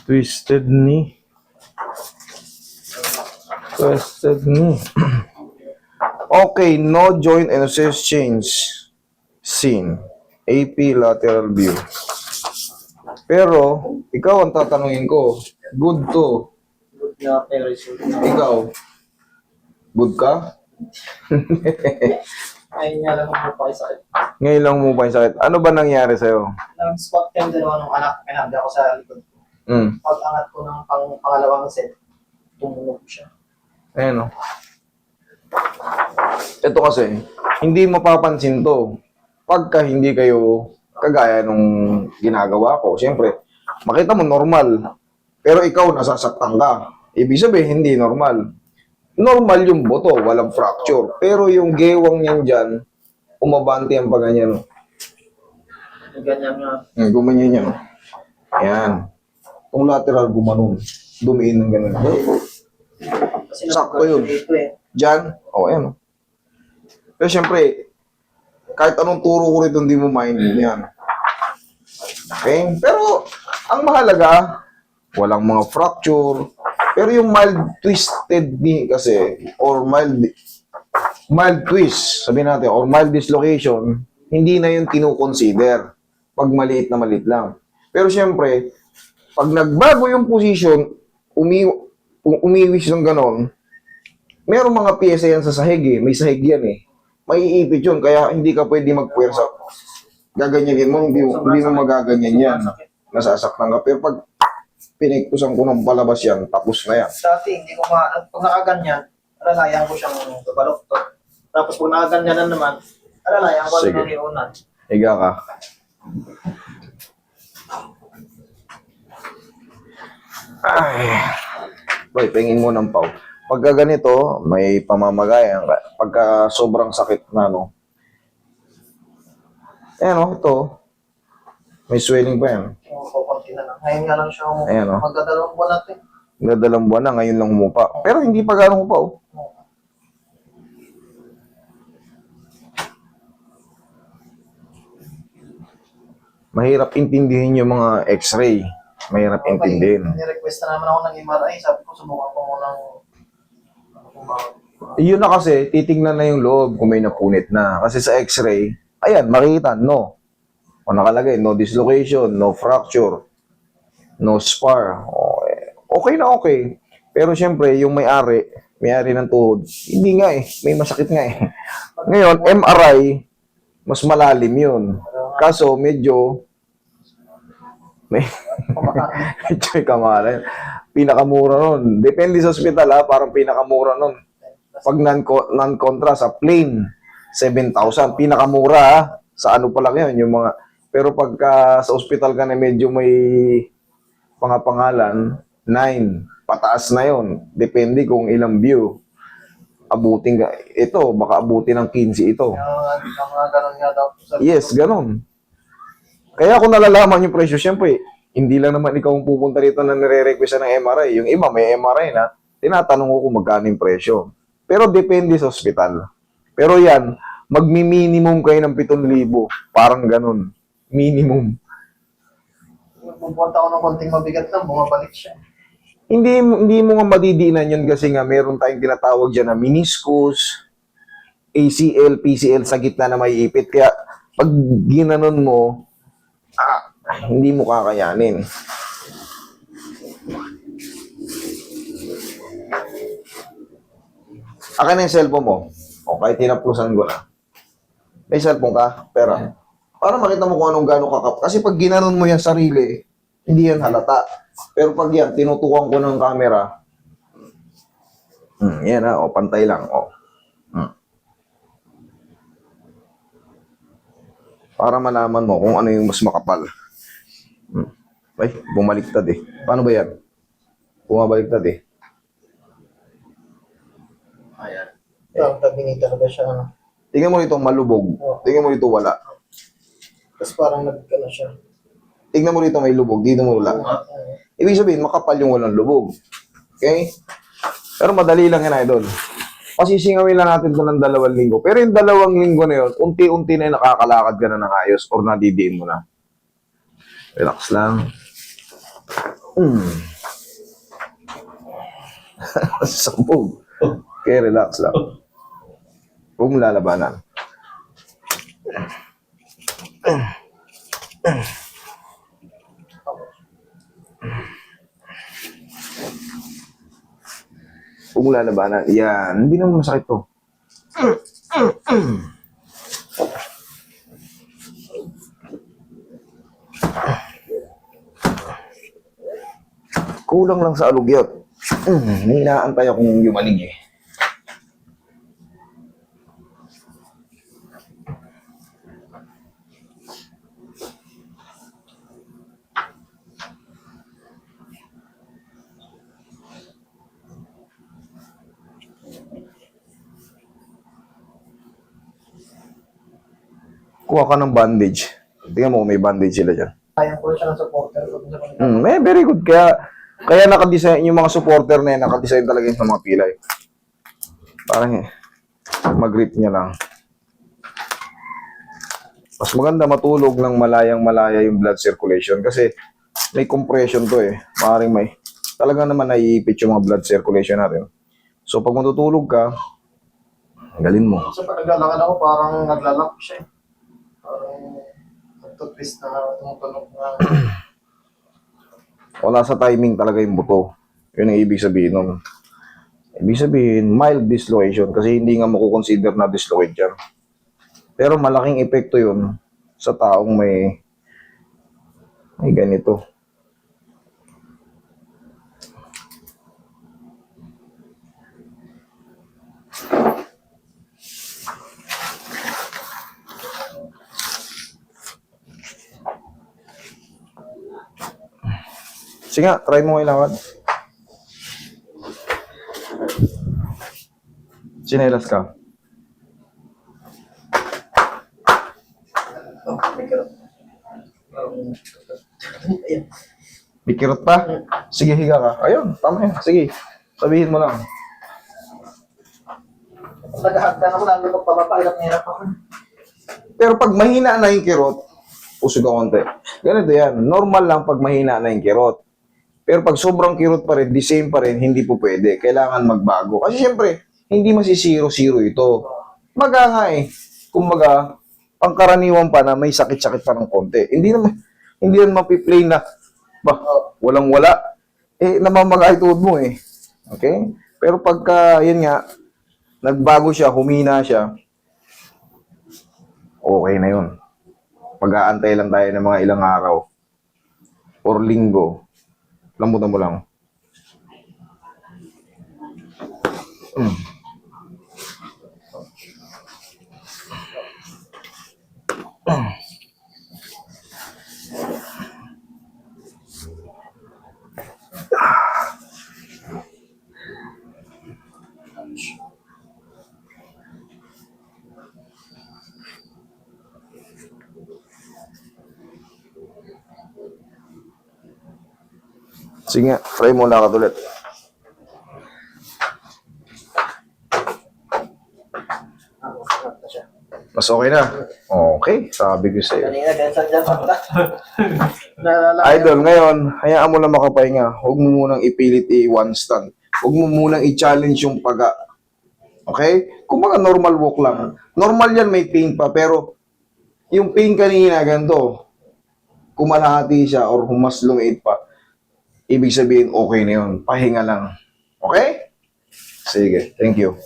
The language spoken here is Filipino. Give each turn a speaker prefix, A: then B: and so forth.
A: Twisted knee. Twisted knee. Okay, no joint and osseous change seen. AP lateral view. Pero, ikaw ang tatanungin ko. Good to.
B: Good na pero result.
A: Ikaw, good ka?
B: Ayun nga lang ako pa sakit.
A: Ngayon lang mo ba yung sakit? Ano ba nangyari sa'yo?
B: Nang spot time dalawa ng anak, pinagda ko sa likod. Pag-angat ko ng pangalawang set, tumunog siya.
A: Ayan o. Ito kasi, hindi mapapansin to. Pagka hindi kayo kagaya nung ginagawa ko, siyempre, makita mo normal. Pero ikaw nasasaktan ka. Ibig sabihin, hindi normal. Normal yung buto, walang fracture. Pero yung gewang niyan dyan, umabante ang paganyan.
B: Ganyan nga.
A: Gumanyan yan. Ayan. Kung lateral gumanon, dumiin ng ganun.
B: Kasi
A: Sakto yun.
B: dito eh.
A: Diyan, ayan. Pero siyempre, kahit anong turo ko rito, hindi mo mind yan. Okay? Pero, ang mahalaga, walang mga fracture. Pero yung mild twisted knee kasi, or mild twist, sabihin natin, or mild dislocation, hindi na yun kinukonsider pag maliit na maliit lang. Pero siyempre, pag nagbago yung position, umiwis ng ganon, merong mga piyesa yan sa sahig eh. May sahig yan eh. Maiipit yun, kaya hindi ka pwede magpuwersa. Gaganyanin mo, hindi mo magaganyan yan. Nasasaktan ka. Pero pag piniktusan ko ng palabas yan, tapos na yan.
B: Dati, hindi ko pag nakaganyan, alalayan ko siyang babaloktot. Tapos pag nakaganyan na naman, alalayan ko
A: Sige.
B: ng liunan.
A: Higa ka. Ay. Boy, pingin mo ng pau. Pagka ganito, may pamamagayan. Pagka sobrang sakit na, no? Ayan, oh, ito. May swelling pa yan.
B: Kukunti na lang. Ngayon nga lang siya
A: Ayan, oh.
B: magdadalawang buwan natin.
A: Nadalang buwan na, ngayon lang umupa. Pero hindi pa gano'ng umupa, oh. Mahirap intindihin yung mga x-ray. Mahirap intindihin.
B: Ni-request na naman ako ng MRI. Sabi ko, subukan ko muna ng
A: Yun na kasi, titingnan na yung loob kung may napunit na. Kasi sa x-ray, ayan, makikita, no. O nakalagay, no dislocation, no fracture, no spar. Okay na okay. Pero syempre, yung may-ari ng tuhod, hindi nga eh, may masakit nga eh. Ngayon, MRI, mas malalim yun. Kaso, medyo kamahalan. Pinakamura nun. Depende sa ospital ha, parang pinakamura nun. Pag non-contra sa plain, 7,000. Pinakamura ha. Sa ano pa lang yun, yung mga... Pero pagka sa ospital ka na medyo may pangapangalan, 9. Pataas na yon. Depende kung ilang view. Abutin ka. Ito, baka abutin ng 15 ito.
B: mga ganun nga daw.
A: Yes, ganun. Kaya kung nalalaman yung presyo, syempre, hindi lang naman ikaw ang pupunta rito na nire-request ng MRI. Yung iba may MRI na, tinatanong ko kung magkano yung presyo. Pero depende sa ospital. Pero yan, magmi-minimum kayo ng 7,000. Parang ganun. Minimum.
B: Pupunta ako ng konting mabigat lang, bumabalik siya.
A: Hindi mo nga madidiinan yun kasi nga meron tayong tinatawag dyan na meniscus, ACL, PCL sa gitna na may ipit. Kaya pag ginanon mo, hindi mo kakayanin. Akin na yung cellphone mo. O kahit tinaplusan ko na. May cellphone ka? Pera. Para makita mo kung anong gano'ng kakap. Kasi pag ginanon mo yung sarili, hindi yan halata. Pero pag yan, tinutukan ko ng camera, yan o, pantay lang. O. Para malaman mo kung ano yung mas makapal. Ay, bumaliktad eh. Paano ba yan? Bumabaliktad eh.
B: Ayan. Ang tabingi talaga siya. Ano.
A: Tingnan mo ito malubog. Tingnan mo ito wala.
B: Tapos parang nagkano siya.
A: tignan mo rito may lubog, dito mo wala. Ibig sabihin, makapal yung walang lubog. Okay? Pero madali lang yan, idol. Pasisingawin lang natin ito ng 2 linggo. Pero yung 2 linggo na yun, unti-unti na yung nakakalakad ka na ng ayos or nadidiin mo na. Relax lang. Sabog. Okay, relax lang. Huwag mo lalabanan. Huwag mo lalabanan. Yan. Hindi naman masakit to. Kulang lang sa alugyot. May inaantay akong yumanig eh. Kuha ka ng bandage. Tingnan mo kung may bandage sila dyan.
B: Kaya ko siya ng supporter ko sa kanila.
A: Very good. Kaya nakadesign yung mga supporter na yan, nakadesign talaga yun sa mga pilay. Parang mag-grip niya lang. Mas maganda matulog ng malayang-malaya yung blood circulation kasi may compression to eh. Maaaring may. Talaga naman naiipit yung mga blood circulation natin. So pag matutulog ka, galin mo.
B: Kasi pag naglalakad ako, parang naglalak siya eh. Parang nagtutwist na tumutunog na.
A: Wala sa timing talaga yung buto. Yun ang ibig sabihin nun. Ibig sabihin, mild dislocation kasi hindi nga makukonsider na dislocate yan. Pero malaking epekto yun sa taong may ganito. Sige nga, try mo ilakad. Sinelas ka.
B: Oh, may kirot. Ayan.
A: May kirot pa? Sige, higa ka. Ayun, tama yan. Sige, sabihin mo lang.
B: Pag naghahagdan ako, lalo ko papapahirap na hirap ako.
A: Pero pag mahina na yung kirot, usog ka konti. Ganito yan. Normal lang pag mahina na yung kirot. Pero pag sobrang kirot pa rin, the same pa rin, hindi po pwede. Kailangan magbago. Kasi syempre, hindi masisiro-zero ito. Maga nga eh. Kumbaga, pangkaraniwan pa na may sakit-sakit pa ng konti. Hindi naman mapiplay na, walang-wala. Namamaga ituod mo eh. Okay? Pero pagka, yun nga, nagbago siya, humina siya, okay na yun. Pag-aantay lang tayo ng mga ilang araw or linggo. Lambutan mo lang. Sige nga, try mo lakad ulit. Mas okay na? Okay, sabi ko sa'yo.
B: Kanina, ganyan dyan pa.
A: Idol, ngayon, hayaan mo lang makapahinga. Huwag mo munang ipilit i-one stand. Huwag mo munang i-challenge yung paga. Okay? Kung mga normal walk lang. Normal yan, may pain pa. Pero, yung pain kanina, ganito, kumalahati siya or mas lumiit pa, ibig sabihin, okay na yun. Pahinga lang. Okay? Sige, thank you.